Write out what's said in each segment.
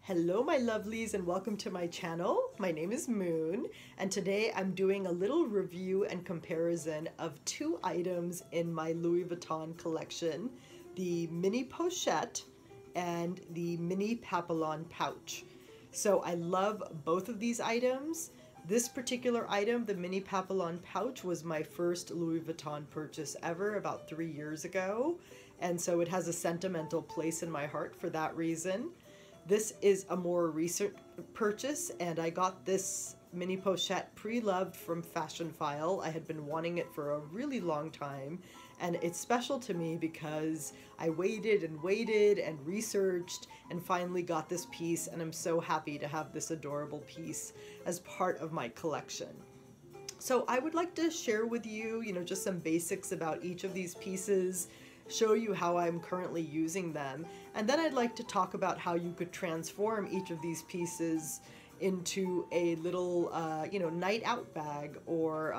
Hello my lovelies and welcome to my channel. My name is Moon and today I'm doing a little review and comparison of two items in my Louis Vuitton collection, the Mini Pochette and the Mini Papillon pouch. So I love both of these items. This particular item, the Mini Papillon pouch, was my first Louis Vuitton purchase ever about 3 years ago, and so it has a sentimental place in my heart for that reason. This is a more recent purchase, and I got this Mini Pochette pre-loved from Fashionphile. I had been wanting it for a really long time, and it's special to me because I waited and researched and finally got this piece, and I'm so happy to have this adorable piece as part of my collection. So I would like to share with you, just some basics about each of these pieces, show you how I'm currently using them, and then I'd like to talk about how you could transform each of these pieces into a little night out bag or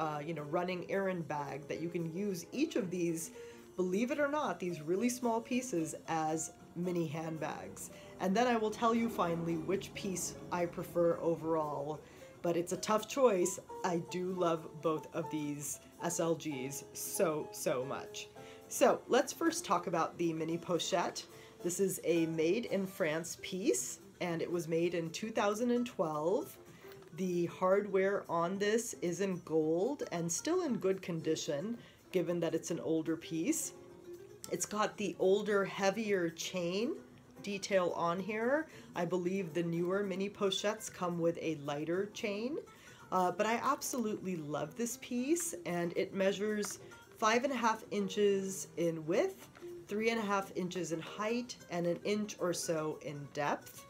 running errand bag that you can use each of these, believe it or not, these really small pieces as mini handbags. And then I will tell you finally which piece I prefer overall, but it's a tough choice. I do love both of these SLGs so much. So let's first talk about the Mini Pochette. This is a made in France piece, and it was made in 2012. The hardware on this is in gold and still in good condition, given that it's an older piece. It's got the older, heavier chain detail on here. I believe the newer Mini Pochettes come with a lighter chain, but I absolutely love this piece, and it measures 5.5 inches in width, 3.5 inches in height, and an inch or so in depth.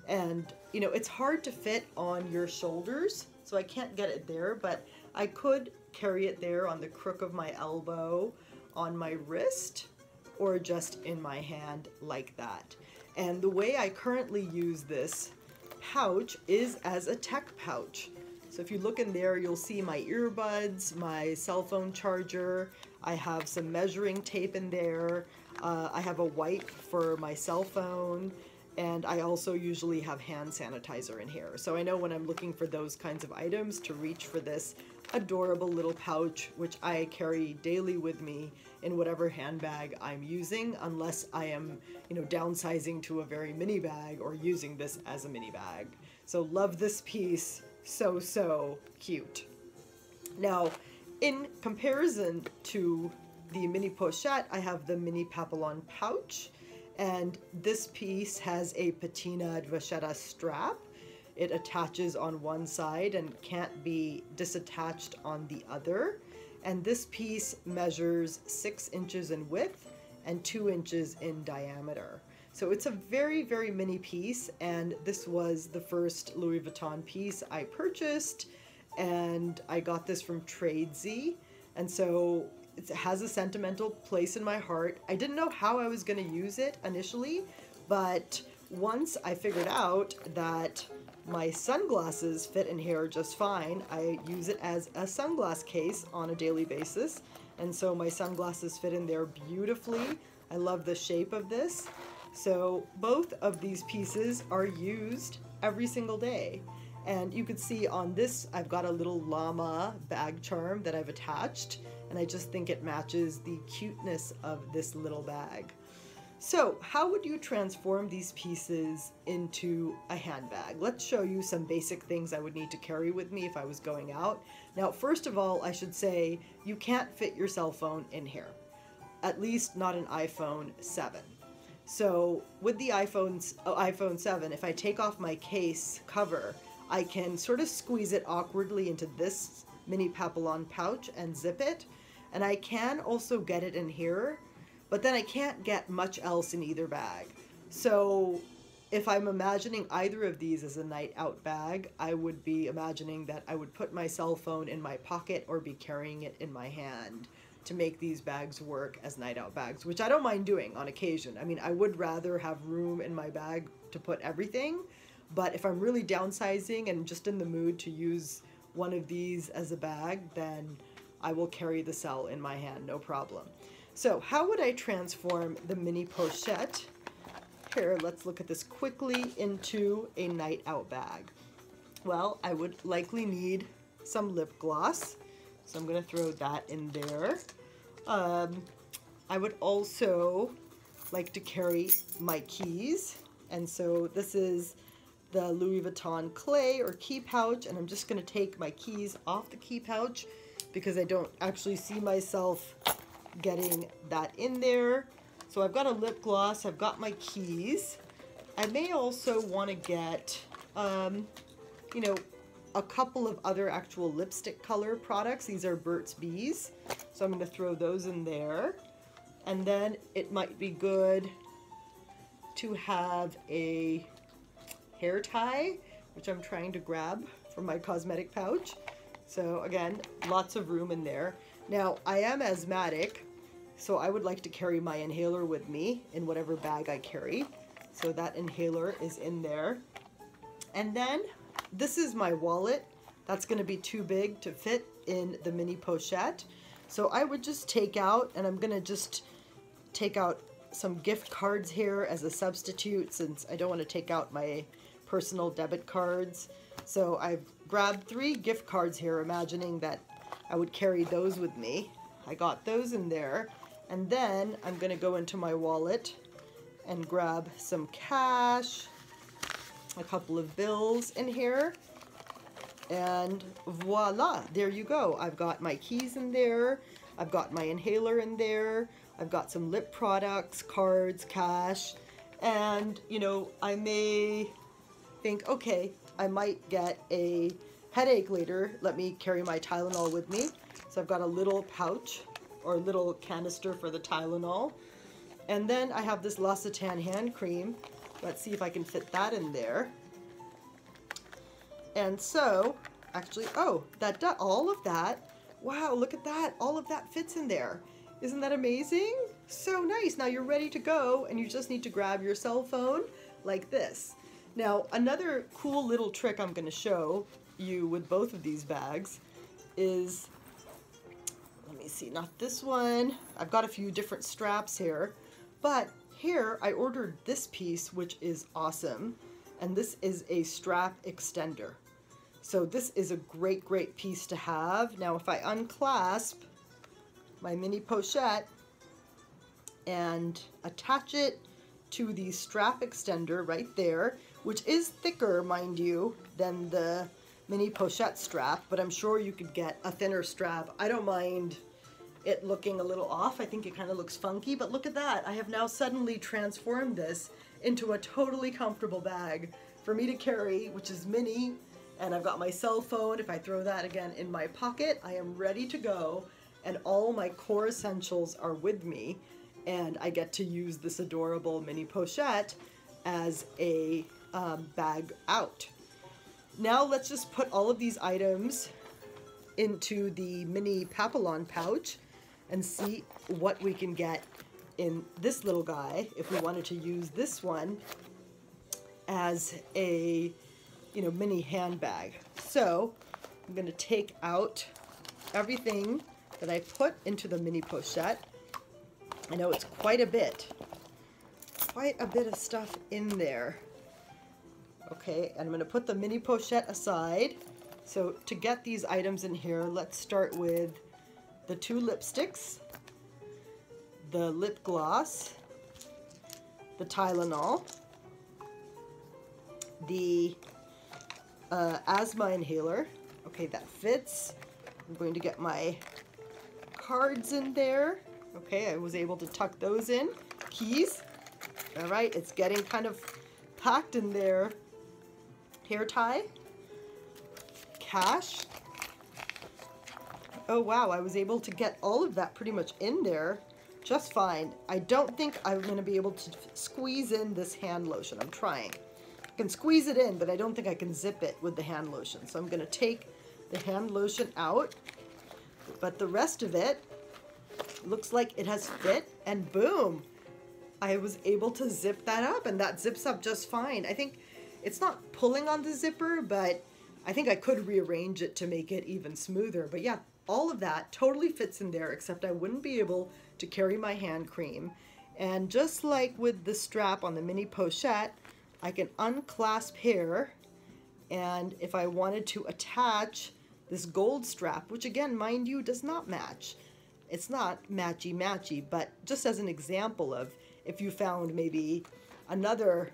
And it's hard to fit on your shoulders, so I can't get it there, but I could carry it there on the crook of my elbow, on my wrist, or just in my hand like that. And the way I currently use this pouch is as a tech pouch. So if you look in there, you'll see my earbuds, my cell phone charger. I have some measuring tape in there. I have a wipe for my cell phone, and I also usually have hand sanitizer in here. So I know when I'm looking for those kinds of items to reach for this adorable little pouch, which I carry daily with me in whatever handbag I'm using, unless I am, downsizing to a very mini bag or using this as a mini bag. So love this piece. So cute. Now, in comparison to the Mini Pochette, I have the Mini Papillon pouch, and this piece has a patina vachetta strap. It attaches on one side and can't be disattached on the other. And this piece measures 6 inches in width and 2 inches in diameter. So it's a very mini piece, and this was the first Louis Vuitton piece I purchased, and I got this from Tradesy, and so it has a sentimental place in my heart. I didn't know how I was going to use it initially, but once I figured out that my sunglasses fit in here just fine, I use it as a sunglass case on a daily basis, and so my sunglasses fit in there beautifully. I love the shape of this. So both of these pieces are used every single day. And you can see on this, I've got a little llama bag charm that I've attached, and I just think it matches the cuteness of this little bag. So how would you transform these pieces into a handbag? Let's show you some basic things I would need to carry with me if I was going out. Now, first of all, I should say you can't fit your cell phone in here, at least not an iPhone 7. So with the iPhone 7, if I take off my case cover, I can sort of squeeze it awkwardly into this Mini Papillon pouch and zip it. And I can also get it in here, but then I can't get much else in either bag. So if I'm imagining either of these as a night out bag, I would be imagining that I would put my cell phone in my pocket or be carrying it in my hand to make these bags work as night out bags, which I don't mind doing on occasion. I mean, I would rather have room in my bag to put everything, but if I'm really downsizing and just in the mood to use one of these as a bag, then I will carry the cell in my hand, no problem. So how would I transform the Mini Pochette Here, let's look at this quickly into a night out bag. Well, I would likely need some lip gloss, so I'm going to throw that in there. I would also like to carry my keys, and so this is the Louis Vuitton clay or key pouch, and I'm just going to take my keys off the key pouch because I don't actually see myself getting that in there. So I've got a lip gloss, I've got my keys. I may also want to get, you know, a couple of other actual lipstick color products. These are Burt's Bees, so I'm going to throw those in there. And then it might be good to have a hair tie, which I'm trying to grab from my cosmetic pouch. So again, lots of room in there. Now, I am asthmatic, so I would like to carry my inhaler with me in whatever bag I carry. So that inhaler is in there. And then this is my wallet. That's going to be too big to fit in the mini pochette. So I would just take out, and I'm going to just take out some gift cards here as a substitute since I don't want to take out my personal debit cards. So I've grabbed 3 gift cards here, imagining that I would carry those with me. I got those in there. And then I'm going to go into my wallet and grab some cash, a couple of bills in here, and voila, there you go. I've got my keys in there, I've got my inhaler in there, I've got some lip products, cards, cash, and you know, I may think, okay, I might get a headache later, let me carry my Tylenol with me. So I've got a little pouch or little canister for the Tylenol. And then I have this L'Occitane hand cream. Let's see if I can fit that in there. And so, actually, oh, that does all of that. Wow, look at that. All of that fits in there. Isn't that amazing? So nice. Now you're ready to go, and you just need to grab your cell phone like this. Now, another cool little trick I'm going to show you with both of these bags is, let me see, not this one. I've got a few different straps here, but here I ordered this piece, which is awesome, and this is a strap extender. So this is a great, great piece to have. Now if I unclasp my mini pochette and attach it to the strap extender right there, which is thicker, mind you, than the mini pochette strap, but I'm sure you could get a thinner strap. I don't mind it looking a little off. I think it kind of looks funky, but look at that. I have now suddenly transformed this into a totally comfortable bag for me to carry, which is mini, and I've got my cell phone. If I throw that again in my pocket, I am ready to go, and all my core essentials are with me, and I get to use this adorable mini pochette as a bag out. Now let's just put all of these items into the mini papillon pouch and see what we can get in this little guy if we wanted to use this one as a, you know, mini handbag. So I'm going to take out everything that I put into the mini pochette. I know it's quite a bit of stuff in there. Okay, and I'm going to put the mini pochette aside. So to get these items in here, let's start with the 2 lipsticks, the lip gloss, the Tylenol, the asthma inhaler. Okay, that fits. I'm going to get my cards in there. Okay, I was able to tuck those in. Keys. All right, it's getting kind of packed in there. Hair tie. Cash. Oh wow, I was able to get all of that pretty much in there just fine. I don't think I'm going to be able to squeeze in this hand lotion. I'm trying. I can squeeze it in, but I don't think I can zip it with the hand lotion. So I'm going to take the hand lotion out, but the rest of it looks like it has fit, and boom, I was able to zip that up, and that zips up just fine. I think it's not pulling on the zipper, but I think I could rearrange it to make it even smoother. But yeah, all of that totally fits in there, except I wouldn't be able to carry my hand cream And just like with the strap on the Mini Pochette, I can unclasp here, and if I wanted to attach this gold strap, which again, mind you, does not match. It's not matchy-matchy, but just as an example of if you found maybe another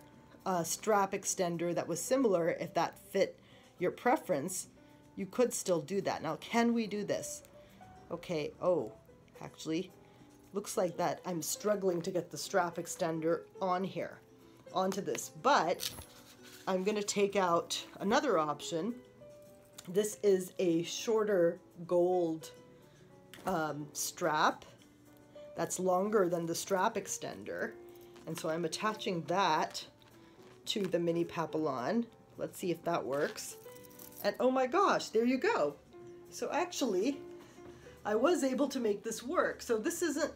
strap extender that was similar, if that fit your preference, you could still do that. Now, can we do this? Okay, oh, actually, looks like that I'm struggling to get the strap extender on here, onto this, but I'm gonna take out another option. This is a shorter gold strap that's longer than the strap extender. And so I'm attaching that to the Mini Papillon. Let's see if that works. And oh my gosh, there you go. So actually, I was able to make this work. So this isn't,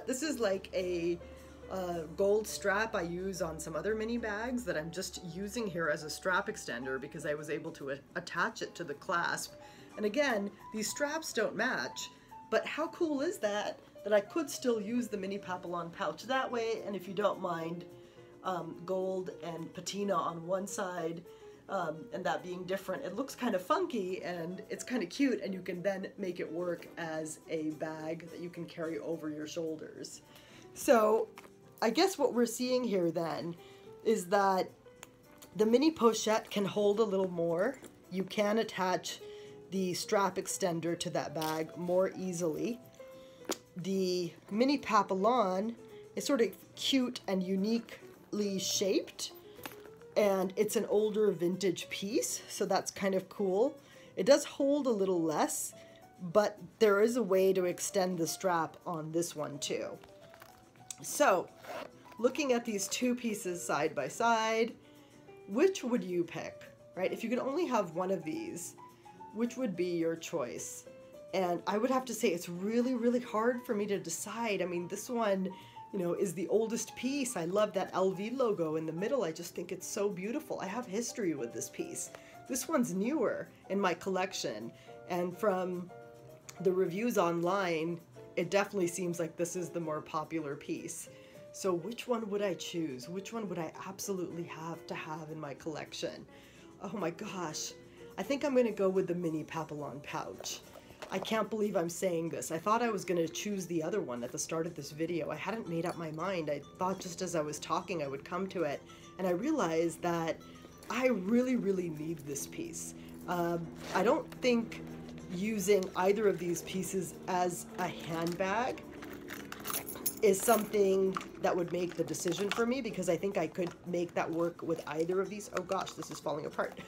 this is like a gold strap I use on some other mini bags that I'm just using here as a strap extender because I was able to attach it to the clasp. And again, these straps don't match, but how cool is that, that I could still use the Mini Papillon pouch that way, and if you don't mind, gold and patina on one side, and that being different, it looks kind of funky and it's kind of cute, and you can then make it work as a bag that you can carry over your shoulders. So I guess what we're seeing here then is that the Mini Pochette can hold a little more. You can attach the strap extender to that bag more easily. The Mini Papillon is sort of cute and uniquely shaped, and it's an older vintage piece, so that's kind of cool. It does hold a little less, but there is a way to extend the strap on this one too. So, looking at these two pieces side by side, which would you pick, right? If you could only have one of these, which would be your choice? And I would have to say it's really, really hard for me to decide. I mean, this one, you know, is the oldest piece. I love that LV logo in the middle. I just think it's so beautiful. I have history with this piece. This one's newer in my collection, and from the reviews online, it definitely seems like this is the more popular piece. So which one would I choose? Which one would I absolutely have to have in my collection? Oh my gosh. I think I'm gonna go with the Mini Papillon pouch. I can't believe I'm saying this. I thought I was gonna choose the other one at the start of this video. I hadn't made up my mind. I thought just as I was talking I would come to it, and I realized that I really, really need this piece. I don't think using either of these pieces as a handbag is something that would make the decision for me, because I think I could make that work with either of these. Oh gosh, this is falling apart.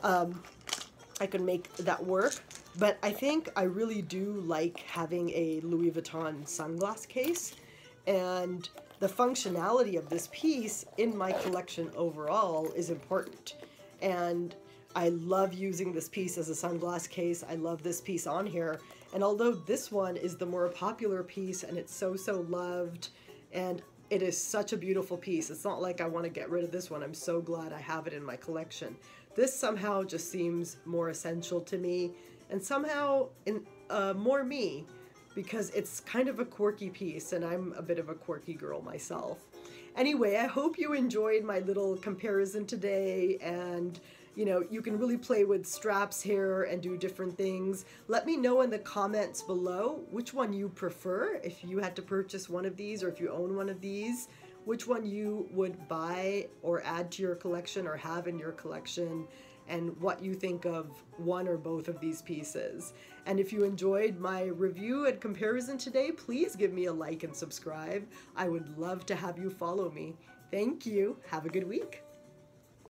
I could make that work, but I think I really do like having a Louis Vuitton sunglass case, and the functionality of this piece in my collection overall is important. And I love using this piece as a sunglass case. I love this piece on here. And although this one is the more popular piece and it's so loved, and it is such a beautiful piece, it's not like I want to get rid of this one. I'm so glad I have it in my collection. This somehow just seems more essential to me, and somehow more me, because it's kind of a quirky piece, and I'm a bit of a quirky girl myself. Anyway, I hope you enjoyed my little comparison today, and you know, you can really play with straps here and do different things. Let me know in the comments below which one you prefer, if you had to purchase one of these or if you own one of these, which one you would buy or add to your collection or have in your collection, and what you think of one or both of these pieces. And if you enjoyed my review and comparison today, please give me a like and subscribe. I would love to have you follow me. Thank you. Have a good week.